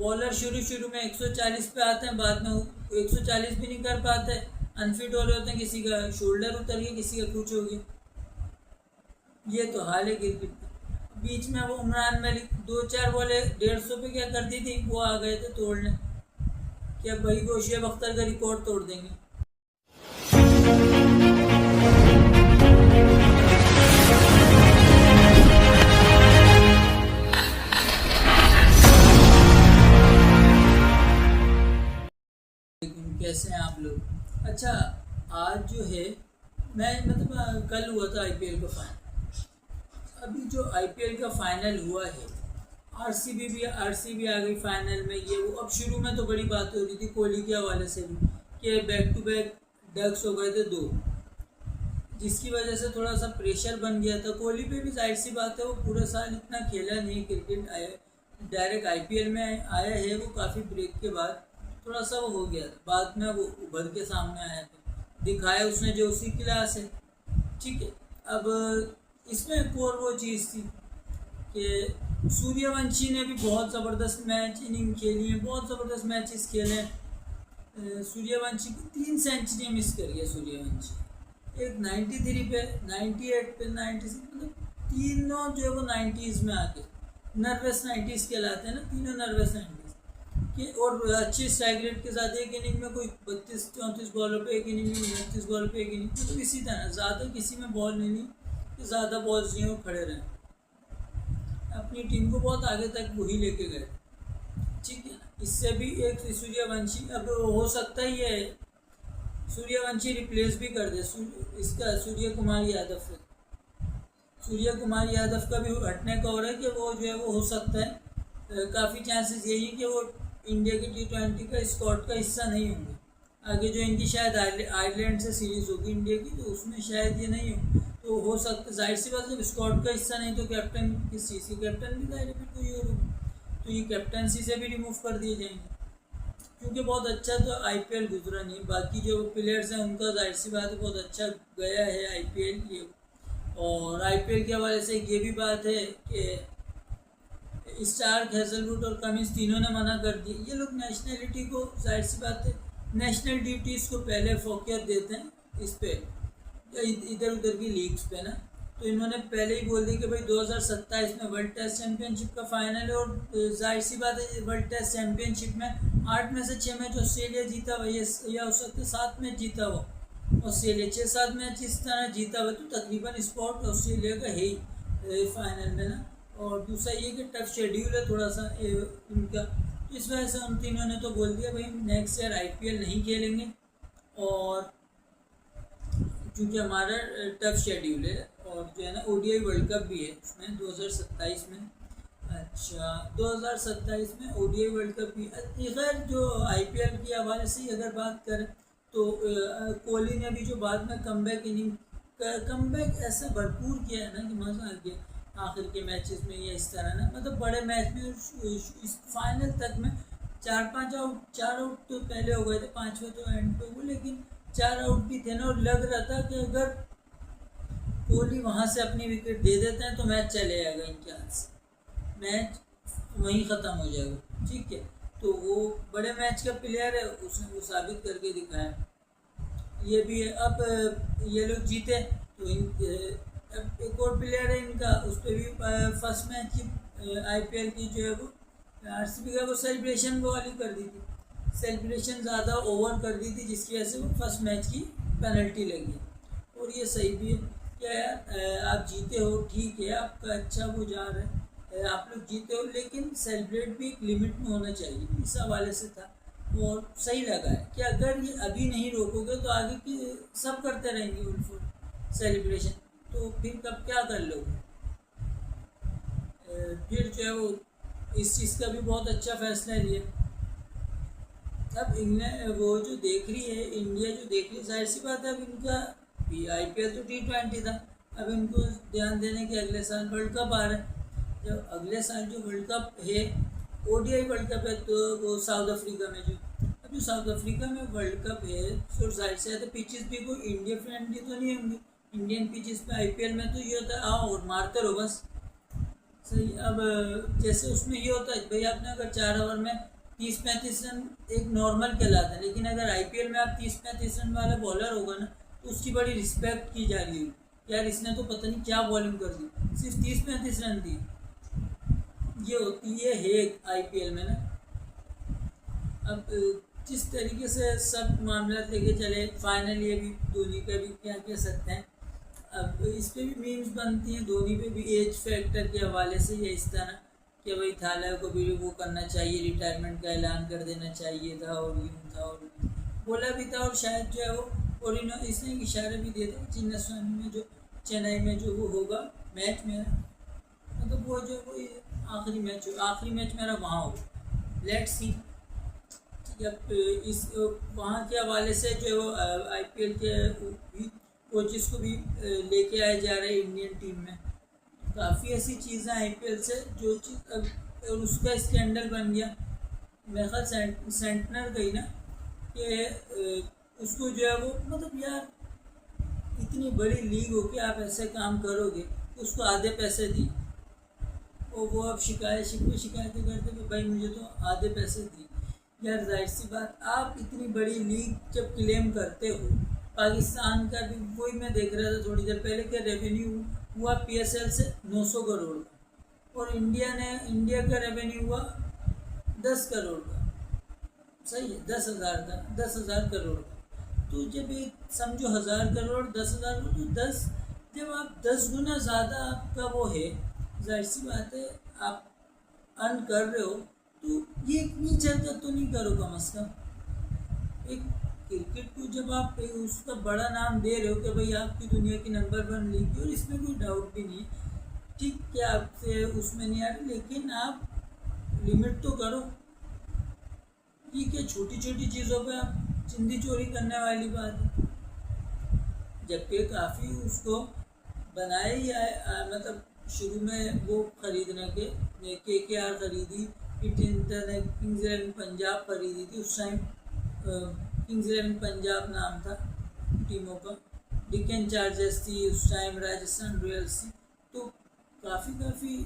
Bowler शुरू में 140 पे आते हैं, बाद में 140 भी नहीं कर पाते, अनफिट हो रहे होते हैं, किसी का शोल्डर उतर गया, किसी का कुछ हो गया। ये तो हाल है क्रिकेट का। बीच में वो उमरान मलिक 2-4 बॉले 150 पे क्या कर दी थी, वो आ गए थे तोड़ने, क्या भाई वो शुएब अख्तर का रिकॉर्ड तोड़ देंगे। कैसे हैं आप लोग? अच्छा, आज जो है मैं मतलब कल हुआ था आईपीएल का फाइनल। अभी जो आईपीएल का फाइनल हुआ है, आरसीबी आ गई फाइनल में। ये वो अब शुरू में तो बड़ी बात हो रही थी कोहली के हवाले से भी कि बैक टू बैक डक्स हो गए थे 2, जिसकी वजह से थोड़ा सा प्रेशर बन गया था कोहली पे भी। जाहिर सी बात है, वो पूरा साल इतना खेला नहीं क्रिकेट, आया डायरेक्ट आईपीएल में आया है वो काफ़ी ब्रेक के बाद, थोड़ा सा वो हो गया था। बाद में वो उभर के सामने आया था, दिखाया उसने जो उसी क्लास है, ठीक है। अब इसमें एक और वो चीज़ थी कि सूर्यवंशी ने भी बहुत ज़बरदस्त मैच इनिंग खेली है, बहुत ज़बरदस्त मैचेस खेले हैं। सूर्यवंशी की 3 सेंचुरी मिस करी है सूर्यवंशी, एक 93 पे, 98 पे, 96, मतलब तीनों जो है वो 90s में आके नर्वस 90s कहलाते हैं ना, तीनों नर्वस 90s कि, और अच्छी स्ट्राइक रेट के साथ एक इनिंग में कोई 32-34 बॉलों पे एक इनिंग में 29 बॉलों पे एक इनिंग, मतलब इसी तरह ज़्यादा किसी में बॉल नहीं कि ज़्यादा बॉल्स नहीं वो खड़े रहें, अपनी टीम को बहुत आगे तक वही लेके गए, ठीक है। इससे भी एक सूर्यवंशी, अब हो सकता ही है सूर्यवंशी रिप्लेस भी कर दे इसका सूर्य कुमार यादव से। सूर्य कुमार यादव का भी हटने का हो रहा है कि वो जो है वो हो सकता है, काफ़ी चांसेस यही है कि वो इंडिया की T20 का स्क्वाड का हिस्सा नहीं होंगे। आगे जो इनकी शायद आयरलैंड से सीरीज़ होगी इंडिया की, तो उसमें शायद ये नहीं हो, तो हो सकता, जाहिर सी बात है, जब स्क्वाड का हिस्सा नहीं तो कैप्टन किस चीज़ की, कैप्टन भी जाहिर है कोई और होगा, तो ये कैप्टनसी से भी रिमूव कर दिए जाएंगे, क्योंकि बहुत अच्छा तो आईपीएल गुजरा नहीं। बाकी जो प्लेयर्स हैं उनका जाहिर सी बात है बहुत अच्छा गया है आईपीएल ये। और आईपीएल के हवाले से ये भी बात है कि स्टार्क, हेजलवुड और कमिंस तीनों ने मना कर दी। ये लोग नेशनलिटी को, जाहिर सी बात है, नेशनल ड्यूटीज़ को पहले फोकियत देते हैं इस पे, इधर उधर की लीग्स पे ना। तो इन्होंने पहले ही बोल दी कि भाई 2027 में वर्ल्ड टेस्ट चैंपियनशिप का फाइनल है, और जाहिर सी बात है वर्ल्ड टेस्ट चैंपियनशिप में 8 में से 6 मैच ऑस्ट्रेलिया जीता हुआ, या हो सकता है 7 मैच जीता हुआ ऑस्ट्रेलिया, 6-7 मैच इस तरह जीता हुआ, तो तकरीबन स्पॉट ऑस्ट्रेलिया का है ही फाइनल में ना। और दूसरा ये कि टफ शेड्यूल है थोड़ा सा उनका, तो इस वजह से उन तीनों ने तो बोल दिया भाई नेक्स्ट ईयर आईपीएल नहीं खेलेंगे, और क्योंकि हमारा टफ शेड्यूल है, और जो है ना ओडीआई वर्ल्ड कप भी है उसमें 2027 में। अच्छा, 2027 में ओडीआई वर्ल्ड कप भी। इधर जो आईपीएल के हवाले से अगर बात करें तो कोहली ने भी जो बाद में कमबैक ऐसा भरपूर किया है ना कि मज़ा आ गया आखिर के मैचेस में, या इस तरह ना, मतलब बड़े मैच में इस फाइनल तक में 4 आउट तो पहले हो गए थे, 5वें तो एंड पे हुए, लेकिन 4 आउट भी थे ना, और लग रहा था कि अगर कोहली वहाँ से अपनी विकेट दे देते हैं तो मैच चले जाएगा इनके हाथ से, मैच वहीं ख़त्म हो जाएगा, ठीक है। तो वो बड़े मैच का प्लेयर है, उसने वो साबित करके दिखाया, ये भी है। अब ये लोग जीते तो अब एक और प्लेयर है इनका, उस पर भी फर्स्ट मैच की आईपीएल की जो है वो आरसीबी का वो सेलिब्रेशन वो वाली कर दी थी, सेलिब्रेशन ज़्यादा ओवर कर दी थी, जिसकी वजह से वो फर्स्ट मैच की पेनल्टी लगी। और ये सही भी है, क्या यार आप जीते हो, ठीक है, आपका अच्छा वो जा रहा है, आप लोग जीते हो, लेकिन सेलिब्रेट भी एक लिमिट में होना चाहिए, इस हवाले से था। और सही लगा है कि अगर ये अभी नहीं रोकोगे तो आगे की सब करते रहेंगे उनको सेलिब्रेशन, तो फिर कब क्या कर लोगे। फिर जो है वो इस चीज़ का भी बहुत अच्छा फैसला लिया। अब इंग्लैंड वो जो देख रही है, इंडिया जो देख रही है, जाहिर सी बात है अब इनका आईपीएल तो T20 था, अब इनको ध्यान देने के अगले साल वर्ल्ड कप आ रहा है। जब अगले साल जो वर्ल्ड कप है ओडीआई वर्ल्ड कप है, तो वो साउथ अफ्रीका में जो साउथ अफ्रीका में वर्ल्ड कप है, तो जाहिर से तो पिचेस भी कोई इंडिया फ्रेंडली तो नहीं होंगी। इंडियन पिचेस पे आईपीएल में तो ये होता है आओ और मारते रहो बस, सही। अब जैसे उसमें ये होता है भाई आपने अगर 4 ओवर में 30-35 रन एक नॉर्मल कहलाता है, लेकिन अगर आईपीएल में आप 30-35 रन वाला बॉलर होगा ना तो उसकी बड़ी रिस्पेक्ट की जा रही है। यार इसने तो पता नहीं क्या बॉलिंग कर दी, सिर्फ 30-35 रन दी। ये होती है आईपीएल में ना। अब जिस तरीके से सब मामला लेके चले, फाइनल ये भी धोनी का भी क्या कह सकते हैं। अब इस पर भी मीम्स बनती हैं, धोनी पे भी एज फैक्टर के हवाले से ये इस तरह कि भाई थाला को भी वो करना चाहिए, रिटायरमेंट का ऐलान कर देना चाहिए था, और यूँ था और बोला भी था, और शायद जो है वो और इसने इशारे भी दिए थे चिन्नास्वामी में जो चेन्नई में जो वो होगा मैच मेरा, मतलब वो जो वो आखिरी मैच मेरा वहाँ होगा। लेट्स सी जब इस वहाँ के हवाले से जो आईपीएल के कोचेस को भी लेके आए जा रहे हैं इंडियन टीम में। काफ़ी ऐसी चीज़ें आईपीएल से जो चीज़ अब उसका स्कैंडल बन गया। मेरे ख्याल सेंटनर गई ना कि उसको जो है वो मतलब यार इतनी बड़ी लीग हो के आप ऐसे काम करोगे, उसको आधे पैसे दी और वो अब शिकायतें करते कि भाई मुझे तो आधे पैसे दी। यार जाहिर सी बात, आप इतनी बड़ी लीग जब क्लेम करते हो, पाकिस्तान का भी वही मैं देख रहा था थोड़ी देर पहले कि रेवेन्यू हुआ पीएसएल से 900 करोड़ का, और इंडिया का रेवेन्यू हुआ 10 करोड़ का। सही है, 10,000 करोड़ का। तो जब एक समझो 1000 करोड़ 10,000 तो 10, जब आप 10 गुना ज़्यादा आपका वो है, जाहिर सी बात है आप अर्न कर रहे हो, तो ये इतनी हरकत तो नहीं करो कम अज़ कम। एक क्रिकेट को जब आप उसका बड़ा नाम दे रहे हो कि भाई आपकी दुनिया की नंबर 1 लीग, और इसमें कोई डाउट भी नहीं है, ठीक क्या आपसे उसमें नहीं आ रही, लेकिन आप लिमिट तो करो। ठीक है, छोटी छोटी चीज़ों पे आप चिंदी चोरी करने वाली बात है, जबकि काफ़ी उसको बनाया ही मतलब शुरू में वो खरीदने के KKR खरीदी, किंग्स इलेवन पंजाब खरीदी थी उस टाइम, किंग्स इलेवन पंजाब नाम था टीमों का, डिक्कन चार्जर्स थी उस टाइम, राजस्थान रॉयल्स थी। तो काफ़ी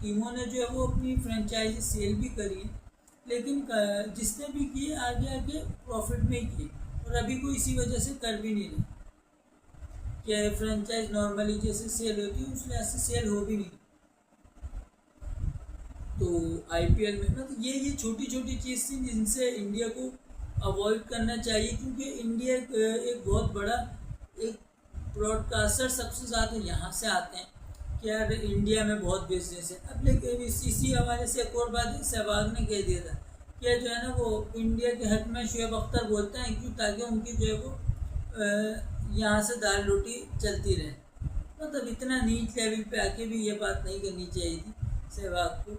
टीमों ने जो है वो अपनी फ्रेंचाइजी सेल भी करी है, लेकिन जिसने भी किए आगे प्रॉफिट में ही किए, और अभी कोई इसी वजह से कर भी नहीं रहे कि फ्रेंचाइज नॉर्मली जैसे सेल होती है उस लिहाज से सेल हो भी नहीं। तो आईपीएल में मतलब ये छोटी छोटी चीज़ थी जिनसे इंडिया को अवॉइड करना चाहिए, क्योंकि इंडिया एक बहुत बड़ा एक ब्रॉडकास्टर सबसे ज़्यादा यहाँ से आते हैं कि यार इंडिया में बहुत बिजनेस है। अब लेकिन इसी हवाले से एक और बात सहवाग ने कह दिया था कि जो है ना वो इंडिया के हक में शुएब अख्तर बोलते हैं, क्यों, ताकि उनकी जो है वो यहाँ से दाल रोटी चलती रहे। मतलब इतना नीच लेवल पे आके भी ये बात नहीं करनी चाहिए थी सहवाग को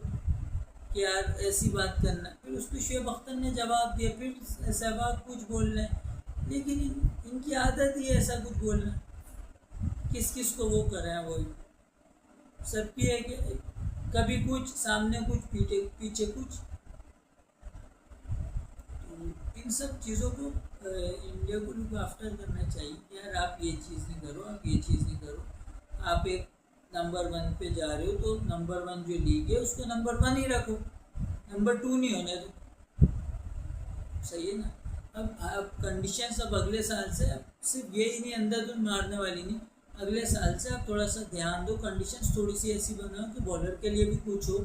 कि यार ऐसी बात करना। फिर उसको शुएब अख्तर ने जवाब दिया, फिर सहवाग कुछ बोल रहे हैं, लेकिन इनकी आदत ही है ऐसा कुछ बोलना, किस को वो कर रहे हैं वही सबकी है कि कभी कुछ सामने कुछ पीछे कुछ। तो इन सब चीज़ों को इंडिया को लुक आफ्टर करना चाहिए कि यार आप ये चीज़ नहीं करो, आप ये चीज़ नहीं करो। आप एक नंबर 1 पे जा रहे हो तो नंबर 1 जो लीग है उसको नंबर 1 ही रखो, नंबर 2 नहीं होने दो। सही है ना। अब कंडीशंस अब अगले साल से अब सिर्फ ये ही नहीं अंधाधुंध मारने वाली नहीं, अगले साल से आप थोड़ा सा ध्यान दो, कंडीशंस थोड़ी सी ऐसी बनाओ कि बॉलर के लिए भी कुछ हो।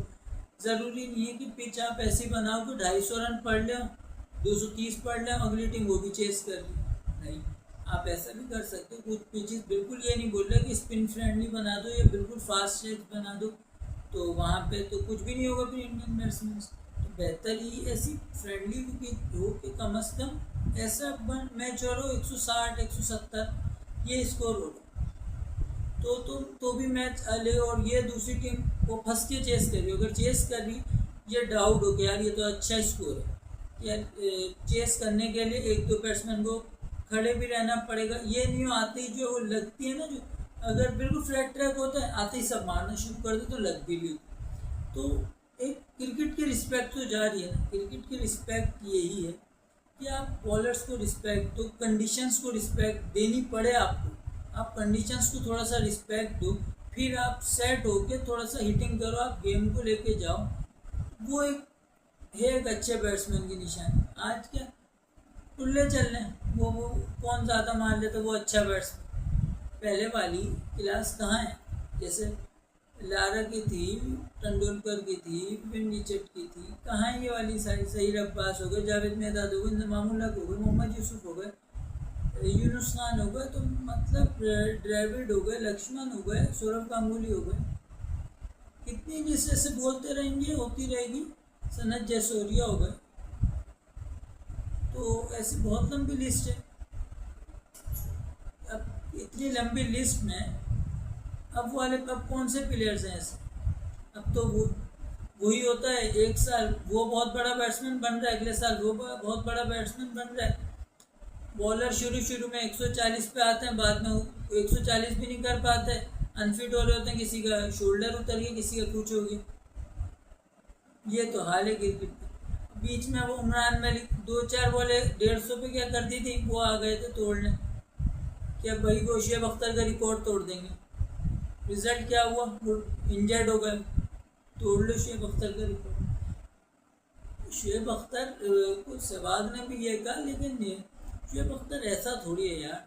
ज़रूरी नहीं है कि पिच आप ऐसी बनाओ कि 250 रन पढ़ लें, 230 पढ़ लें, अगली टीम वो भी चेस कर ली। नहीं, आप ऐसा भी कर सकते हो। कुछ पिचेस बिल्कुल ये नहीं बोल रहे कि स्पिन फ्रेंडली बना दो या बिल्कुल फास्ट शेप बना दो, तो वहाँ पे तो कुछ भी नहीं होगा फिर इंडियन बैट्समैन। तो बेहतर ही ऐसी फ्रेंडली हो कि कम अज़ कम ऐसा मैच हो रहा हो 160 170 ये स्कोर हो तो भी मैच ले, और ये दूसरी टीम को फंस के चेस कर रही हो। अगर चेस कर रही ये डाउट हो गया यार ये तो अच्छा स्कोर है, यार चेस करने के लिए 1-2 बैट्समैन को खड़े भी रहना पड़ेगा। ये नहीं हो आते ही जो वो लगती है ना, जो अगर बिल्कुल फ्लैट ट्रैक होता है आते ही सब मारना शुरू कर दे तो लगती भी होती। तो एक क्रिकेट की रिस्पेक्ट तो जा रही है ना, क्रिकेट की रिस्पेक्ट यही है कि आप बॉलर्स को रिस्पेक्ट दो, कंडीशंस को रिस्पेक्ट देनी पड़े आपको, आप कंडीशंस को थोड़ा सा रिस्पेक्ट दो, फिर आप सेट होके थोड़ा सा हिटिंग करो, आप गेम को लेके जाओ। वो एक है एक अच्छे बैट्समैन की निशानी। आज क्या टुल्ले चल रहे हैं, वो कौन ज़्यादा मार लेता वो अच्छा बैट्समैन। पहले वाली क्लास कहाँ है? जैसे लारा की थी, तेंदुलकर की थी, विंडीचट की थी, कहाँ है ये वाली सारी? सहीर अब्बास हो गए, जावेद मेहदाद हो गए, इमामुल हक हो गए, मोहम्मद यूसुफ हो गए, यूनुस खान हो गए, तो मतलब द्रविड़ हो गए, लक्ष्मण हो गए, सौरव गांगुली हो गए। कितनी जिस से बोलते रहेंगे होती रहेगी। सनत जयसूर्या हो गए। तो ऐसी बहुत लंबी लिस्ट है। अब इतनी लंबी लिस्ट में अब कौन से प्लेयर्स हैं ऐसे? अब तो वही होता है, एक साल वो बहुत बड़ा बैट्समैन बन रहा है, अगले साल वो बहुत बड़ा बैट्समैन बन रहा है। बॉलर शुरू में 140 पे आते हैं, बाद में 140 भी नहीं कर पाते, अनफिट हो रहे होते हैं, किसी का शोल्डर उतर गया, किसी का कुछ हो गया। ये तो हाल है क्रिकेट। बीच में वो उमरान मलिक 2-4 बॉले 150 पे क्या कर दी थी, वो आ गए थे तोड़ने, क्या भाई वो शुएब अख्तर का रिकॉर्ड तोड़ देंगे। रिजल्ट क्या हुआ? वो इंजर्ड हो गए, तोड़ लो शुएब अख्तर का रिकॉर्ड। शुएब अख्तर को सहवाग ने भी ये कहा, लेकिन शुएब अख्तर ऐसा थोड़ी है यार,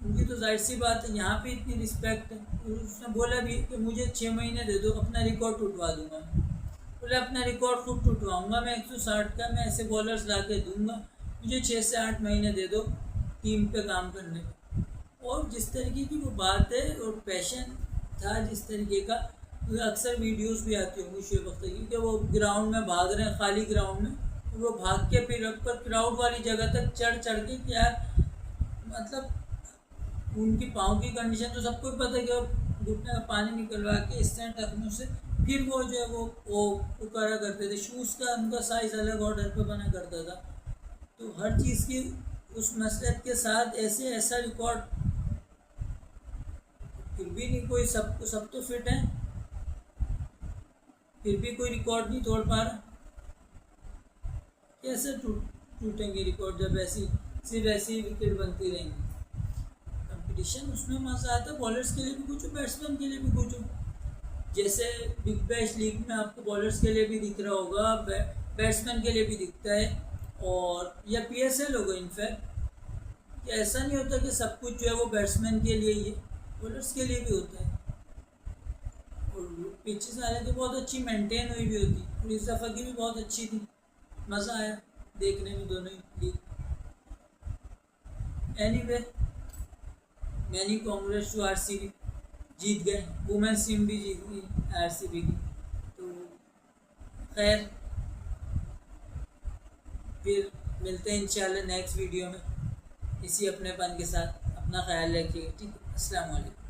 उनकी तो जाहिर सी बात है यहाँ पे इतनी रिस्पेक्ट है। उसने बोला भी कि मुझे 6 महीने दे दो, अपना रिकॉर्ड टूटवा दूंगा। बोले अपना रिकॉर्ड खुद टूटवाऊंगा मैं, 160 का मैं ऐसे बॉलर्स ला के दूँगा, मुझे 6 से 8 महीने दे दो टीम पे काम करने का। और जिस तरीके की वो बात है और पैशन था जिस तरीके का, अक्सर वीडियोस भी आती होंगी शुएब अख्तर की कि वो ग्राउंड में भाग रहे हैं, खाली ग्राउंड में, वो भाग के फिर ऊपर क्राउड वाली जगह तक चढ़ के, यार मतलब उनकी पाँव की कंडीशन तो सबको पता है कि घुटने का पानी निकलवा के इस तरह टखनों से फिर वो जो है वो करा करते थे। शूज़ का उनका साइज अलग ऑर्डर पे बना करता था। तो हर चीज़ की उस मसलत के साथ ऐसा रिकॉर्ड, फिर भी नहीं कोई, सब तो फिट हैं, फिर भी कोई रिकॉर्ड नहीं तोड़ पा रहा। कैसे टूटेंगे रिकॉर्ड जब सिर्फ ऐसी विकेट बनती रहेंगी? कंपटीशन उसमें मज़ा आता है, बॉलर्स के लिए भी कुछ हो, बैट्समैन के लिए भी कुछ हो। जैसे बिग बैश लीग में आपको बॉलर्स के लिए भी दिख रहा होगा, बैट्समैन के लिए भी दिखता है, और या PSL होगा इनफैक्ट, ऐसा नहीं होता कि सब कुछ जो है वो बैट्समैन के लिए ही है, बॉलर्स के लिए भी होता है। और पिचेस आ रहे थे बहुत अच्छी मेंटेन हुई भी होती, और इस दफ़ा की भी बहुत अच्छी थी, मज़ा आया देखने में दोनों ही league. Anyway, many congrats to RCB, जीत गए, वुमेन्स टीम भी जीत गई RCB की। तो खैर, फिर मिलते हैं इंशाल्लाह नेक्स्ट वीडियो में इसी अपनेपन के साथ। अपना ख्याल रखिएगा, ठीक है? अस्सलाम वालेकुम।